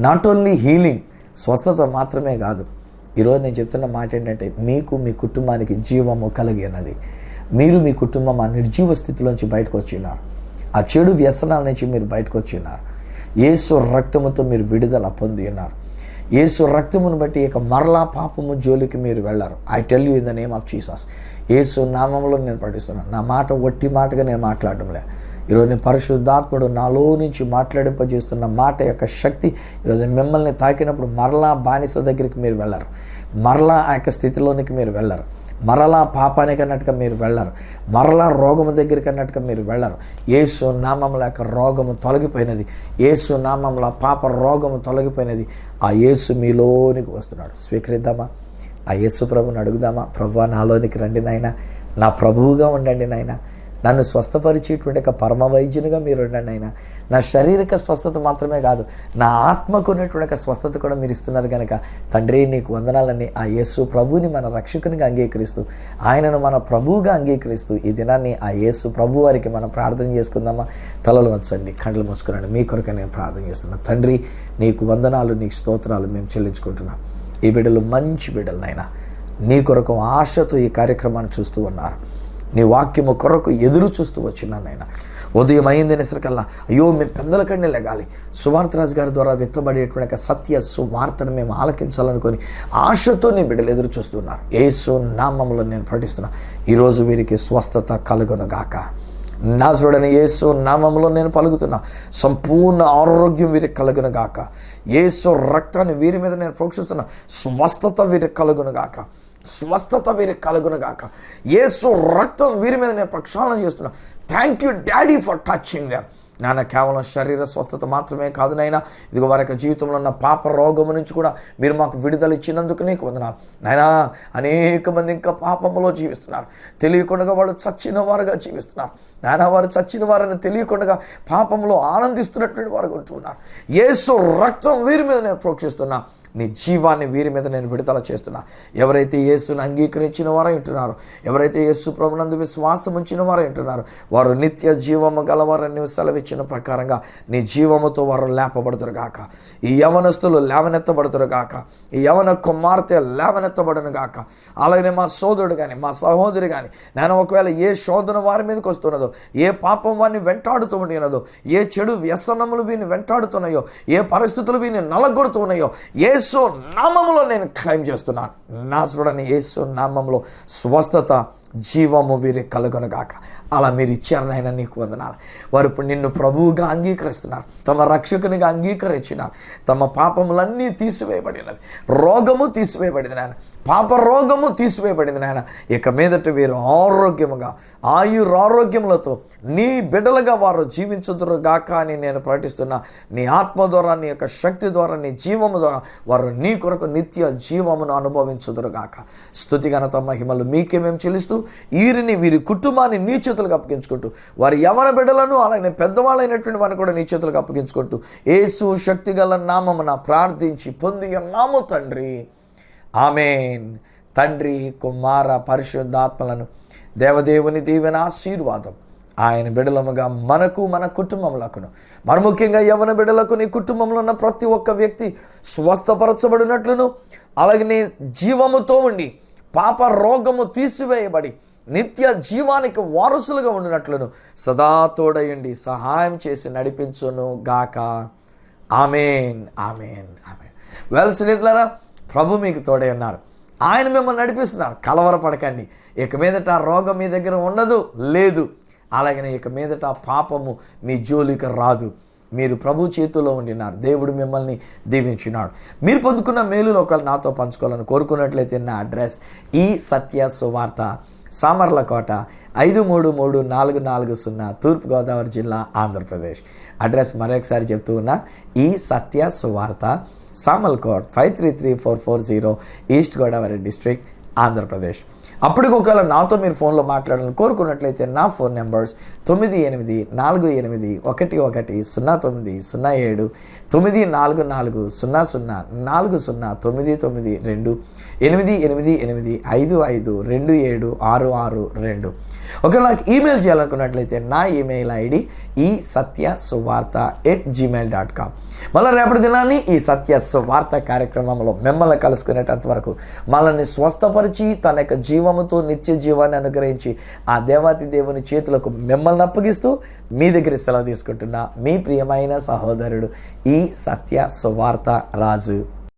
నాట్ ఓన్లీ హీలింగ్, స్వస్థత మాత్రమే కాదు. ఈరోజు నేను చెప్తున్న మాట ఏంటంటే, మీకు మీ కుటుంబానికి జీవము కలిగి ఉన్నది. మీరు మీ కుటుంబం ఆ నిర్జీవ స్థితిలోంచి బయటకు వచ్చి ఉన్నారు. ఆ చెడు వ్యసనాల నుంచి మీరు బయటకు వచ్చి ఉన్నారు. యేసు రక్తముతో మీరు విడుదల పొంది ఉన్నారు. యేసు రక్తమును బట్టి ఇక మరలా పాపము జోలికి మీరు వెళ్ళారు. I tell you in the name of Jesus. యేసు నామంలో నేను పఠిస్తున్నాను. నా మాట ఒట్టి మాటగా నేను మాట్లాడడం లే. ఈరోజు నేను పరిశుద్ధాత్ముడు నాలో నుంచి మాట్లాడింపజేస్తున్న మాట యొక్క శక్తి ఈరోజు మిమ్మల్ని తాకినప్పుడు మరలా బానిస దగ్గరికి మీరు వెళ్ళరు. మరలా ఆ యొక్క స్థితిలోనికి మీరు వెళ్ళరు. మరలా పాపానికి అన్నట్టుగా మీరు వెళ్ళరు. మరలా రోగము దగ్గరికి అన్నట్టుగా మీరు వెళ్ళరు. యేసు నామముల యొక్క రోగము తొలగిపోయినది. యేసు నామముల పాప రోగము తొలగిపోయినది. ఆ యేసు మీలోనికి వస్తున్నాడు. స్వీకరిద్దామా? ఆ యేసు ప్రభుని అడుగుదామా? ప్రభువా, నాలోనికి రండి నాయన, నా ప్రభువుగా ఉండండి నాయన, నన్ను స్వస్థపరిచేటువంటి ఒక పరమ వైద్యునిగా మీరు ఉండండి అయినా. నా శారీరక స్వస్థత మాత్రమే కాదు, నా ఆత్మకు ఉన్నటువంటి ఒక స్వస్థత కూడా మీరు ఇస్తున్నారు కనుక తండ్రి నీకు వందనాలని ఆ యేసు ప్రభువుని మన రక్షకునిగా అంగీకరిస్తూ, ఆయనను మన ప్రభువుగా అంగీకరిస్తూ ఈ దినాన్ని ఆ యేసు ప్రభు వారికి మనం ప్రార్థన చేసుకుందామా? తలలు వచ్చండి, కళ్ళు మూసుకున్నాడు. మీ కొరకు నేను ప్రార్థన చేస్తున్నాను. తండ్రి నీకు వందనాలు, నీకు స్తోత్రాలు మేము చెల్లించుకుంటున్నాం. ఈ బిడ్డలు మంచి బిడ్డలు నాయన, నీ కొరకు ఆశతో ఈ కార్యక్రమాన్ని చూస్తూ ఉన్నారు. నీ వాక్యము కొరకు ఎదురు చూస్తూ వచ్చినాను నాయన. ఉదయం అయింది అనేసరికల్లా అయ్యో మేము పెద్దల కన్నా లెగాలి, సువార్తరాజు గారి ద్వారా విత్తబడేటువంటి సత్య సువార్తను మేము ఆలకించాలనుకొని ఆశతో నీ బిడ్డలు ఎదురు చూస్తున్నారు. యేసు నామములో నేను ప్రకటిస్తున్నా, ఈరోజు వీరికి స్వస్థత కలుగునుగాక. నాజరుడైన యేసు నామములో నేను పలుకుతున్నా, సంపూర్ణ ఆరోగ్యం వీరికి కలుగునుగాక. యేసు రక్తాన్ని వీరి మీద నేను ప్రోక్షిస్తున్నా, స్వస్థత వీరికి కలుగునుగాక. స్వస్థత వీరికి కలుగునుగాక. యేసు రక్తం వీరి మీద నేను ప్రక్షాళన చేస్తున్నా. Thank you daddy for touching them. నాన్న, కేవలం శరీర స్వస్థత మాత్రమే కాదు నాయన, ఇదిగో వారి యొక్క జీవితంలో ఉన్న పాప రోగము నుంచి కూడా మీరు మాకు విడుదల ఇచ్చినందుకు నీకు వందనాలు నాయనా. అనేక మంది ఇంకా పాపములో జీవిస్తున్నారు, తెలియకుండా వాళ్ళు చచ్చిన వారుగా జీవిస్తున్నారు నాయన. వారు చచ్చిన వారిని తెలియకుండా పాపంలో ఆనందిస్తున్నటువంటి వారు ఉంటున్నారు. యేసు రక్తం వీరి మీద నేను ప్రోక్షిస్తున్నా, నీ జీవాన్ని వీరి మీద నేను విడుదల చేస్తున్నా. ఎవరైతే యేసును అంగీకరించిన వారై ఉంటున్నారో, ఎవరైతే యేసు ప్రభునందు విశ్వాసం ఉంచిన వారై ఉంటున్నారో, వారు నిత్య జీవము గలవారని సెలవిచ్చిన ప్రకారంగా నీ జీవముతో వారు లేపబడుతురుగాక. ఈ యవనస్తులు లేవనెత్తబడుతురుగాక. ఈ యవన కుమార్తె లేవనెత్తబడును గాక. అలాగనే మా సోదరుడు కానీ, మా సహోదరి కానీ నేను ఒకవేళ ఏ శోధన వారి మీదకి వస్తున్నదో, ఏ పాపం వారిని వెంటాడుతూ ఉండినదో, ఏ చెడు వ్యసనములు వీరిని వెంటాడుతున్నాయో, ఏ పరిస్థితులు వీరిని నలగొడుతున్నాయో, యేసు నామములో నేను క్లెయిమ్ చేస్తున్నాను. నాజరుడైన యేసు నామములో స్వస్థత, జీవము వీరి కలుగునుగాక. అలా మీరు ఇచ్చారనైనా నీకు వందనాలు. వారు ఇప్పుడు నిన్ను ప్రభువుగా అంగీకరిస్తున్నారు, తమ రక్షకునిగా అంగీకరించినారు. తమ పాపములన్నీ తీసివేయబడినవి, రోగము తీసివేయబడింది నాయన, పాప రోగము తీసివేయబడింది నాయన. ఇక మీదట వీరు ఆరోగ్యముగా, ఆయురారోగ్యములతో నీ బిడ్డలుగా వారు జీవించుదురుగాక అని నేను ప్రకటిస్తున్నా. నీ ఆత్మ ద్వారా, నీ యొక్క శక్తి ద్వారా, నీ జీవము ద్వారా వారు నీ కొరకు నిత్య జీవమును అనుభవించుదురుగాక. స్తుతి ఘనత మహిమలు మీకే మేము చెల్లిస్తూ, వీరిని, వీరి కుటుంబాన్ని నీ చేతులకు అప్పగించుకుంటూ, వారి యవన బిడ్డలను అలాగే పెద్దవాళ్ళైనటువంటి వారిని కూడా నీ చేతులకు అప్పగించుకుంటూ, యేసు శక్తి గల నామమున ప్రార్థించి పొంది ఉన్నాము తండ్రి, ఆమేన్. తండ్రి, కుమార, పరిశుద్ధాత్మలను దేవదేవుని దీవెన ఆశీర్వాదం ఆయన బిడ్డలముగా మనకు, మన కుటుంబములకును, మరి ముఖ్యంగా యవన బిడ్డలకు, నీ కుటుంబంలో ఉన్న ప్రతి ఒక్క వ్యక్తి స్వస్థపరచబడినట్లును, అలాగే నీ జీవముతో ఉండి పాప రోగము తీసివేయబడి నిత్య జీవానికి వారసులుగా ఉండినట్లును సదా తోడయండి, సహాయం చేసి నడిపించును గాక. ఆమేన్, ఆమేన్, ఆమేన్. వెల్ స్నేహితులారా, ప్రభు మీకు తోడై ఉన్నారు, ఆయన మిమ్మల్ని నడిపిస్తున్నారు. కలవరపడకండి. ఇక మీదట రోగం మీ దగ్గర ఉండదు, లేదు. అలాగనే ఇక మీదట పాపము మీ జోలికి రాదు. మీరు ప్రభు చేతుల్లో ఉండినారు. దేవుడు మిమ్మల్ని దీవించినాడు. మీరు పొందుకున్న మేలులో ఒకవేళ నాతో పంచుకోవాలని కోరుకున్నట్లయితే నా అడ్రస్ ఈ సత్య సువార్త, సామర్లకోట 533440, తూర్పుగోదావరి జిల్లా, ఆంధ్రప్రదేశ్. అడ్రస్ మరొకసారి చెప్తూ ఉన్నా, ఈ సత్య సువార్త, సామర్లకోట్ 533440, ఈస్ట్ గోదావరి డిస్ట్రిక్ట్, ఆంధ్రప్రదేశ్. అప్పటికి ఒకవేళ నాతో మీరు ఫోన్లో మాట్లాడాలని కోరుకున్నట్లయితే నా ఫోన్ నెంబర్స్ 9848110907 94400409992 88855276662. ఒకవేళ నాకు ఈమెయిల్ చేయాలనుకున్నట్లయితే నా ఈమెయిల్ ఐడి esatyasuvarta@gmail.com. మళ్ళీ రేపటి దినాన్ని ఈ సత్య సువార్త కార్యక్రమంలో మిమ్మల్ని కలుసుకునేటంత వరకు మనల్ని స్వస్థపరిచి తన యొక్క జీవముతో నిత్య జీవాన్ని అనుగ్రహించి ఆ దేవాతి దేవుని చేతులకు మిమ్మల్ని అప్పగిస్తూ మీ దగ్గర సెలవు తీసుకుంటున్న మీ ప్రియమైన సహోదరుడు ఈ సత్య సువార్త రాజు.